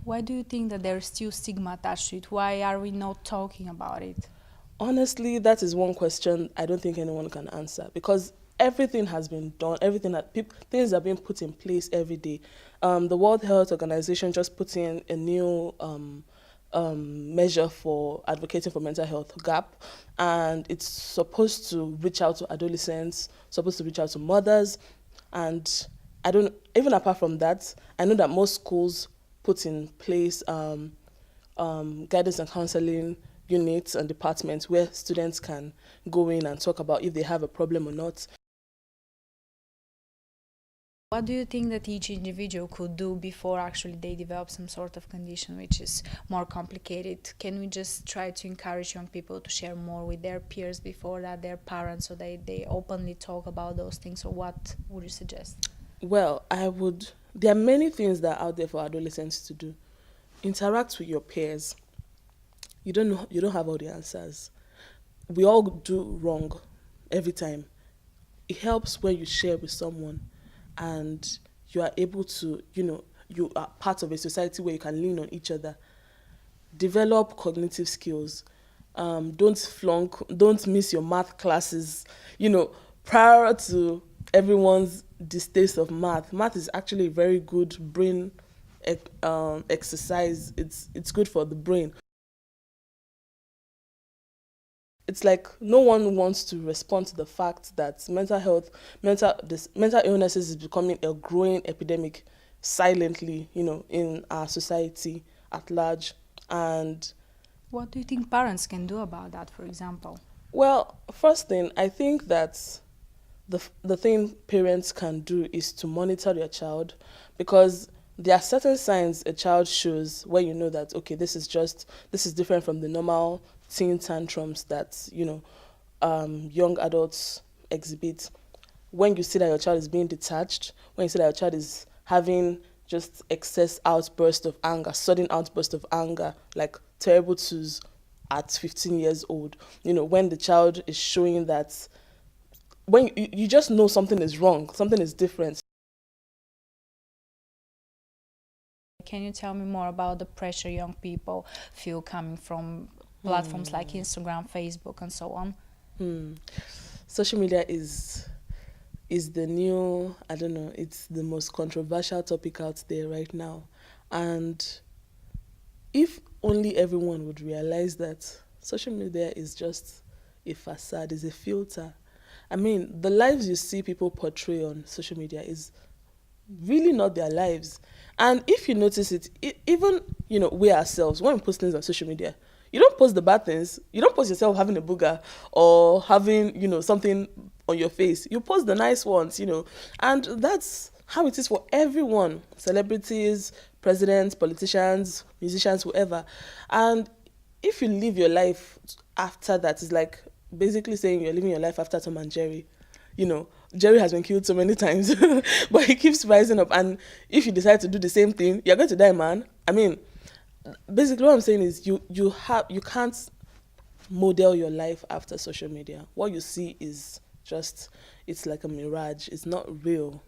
Why do you think that there's still stigma attached to it? Why are we not talking about it? Honestly, that is one question I don't think anyone can answer, because everything has been done, everything that things are being put in place every day. The World Health Organization just put in a new measure for advocating for mental health gap, and it's supposed to reach out to adolescents, supposed to reach out to mothers, and I don't even apart from that, I know that most schools put in place guidance and counseling units and departments where students can go in and talk about if they have a problem or not. What do you think that each individual could do before actually they develop some sort of condition which is more complicated? Can we just try to encourage young people to share more with their peers before that, their parents, so they openly talk about those things? Or what would you suggest? Well, there are many things that are out there for adolescents to do. Interact with your peers. You don't have all the answers. We all do wrong every time. It helps when you share with someone and you are able to, you are part of a society where you can lean on each other. Develop cognitive skills. Don't flunk, don't miss your math classes. Prior to everyone's distaste of math, math is actually a very good brain exercise. It's good for the brain. It's like no one wants to respond to the fact that mental illnesses is becoming a growing epidemic silently, in our society at large. And What do you think parents can do about that, for example? well, first thing, I think that the thing parents can do is to monitor their child, because there are certain signs a child shows where you know that, okay, this is different from the normal teen tantrums that young adults exhibit. When you see that your child is being detached, when you see that your child is having just excess outburst of anger, sudden outburst of anger, like terrible twos at 15 years old, when the child is showing that, when you just know something is wrong, something is different. Can you tell me more about the pressure young people feel coming from platforms like Instagram, Facebook, and so on? Social media is the new, I don't know, it's the most controversial topic out there right now. And if only everyone would realize that social media is just a facade, is a filter. I mean, the lives you see people portray on social media is really not their lives. And if you notice it, even, we ourselves, when we post things on social media, you don't post the bad things. You don't post yourself having a booger or having, something on your face. You post the nice ones, and that's how it is for everyone, celebrities, presidents, politicians, musicians, whoever. And if you live your life after that, it's like basically saying you're living your life after Tom and Jerry. Jerry has been killed so many times, but he keeps rising up. And if you decide to do the same thing, you're going to die, man. I mean, basically what I'm saying is you can't model your life after social media. What you see is just, it's like a mirage. It's not real.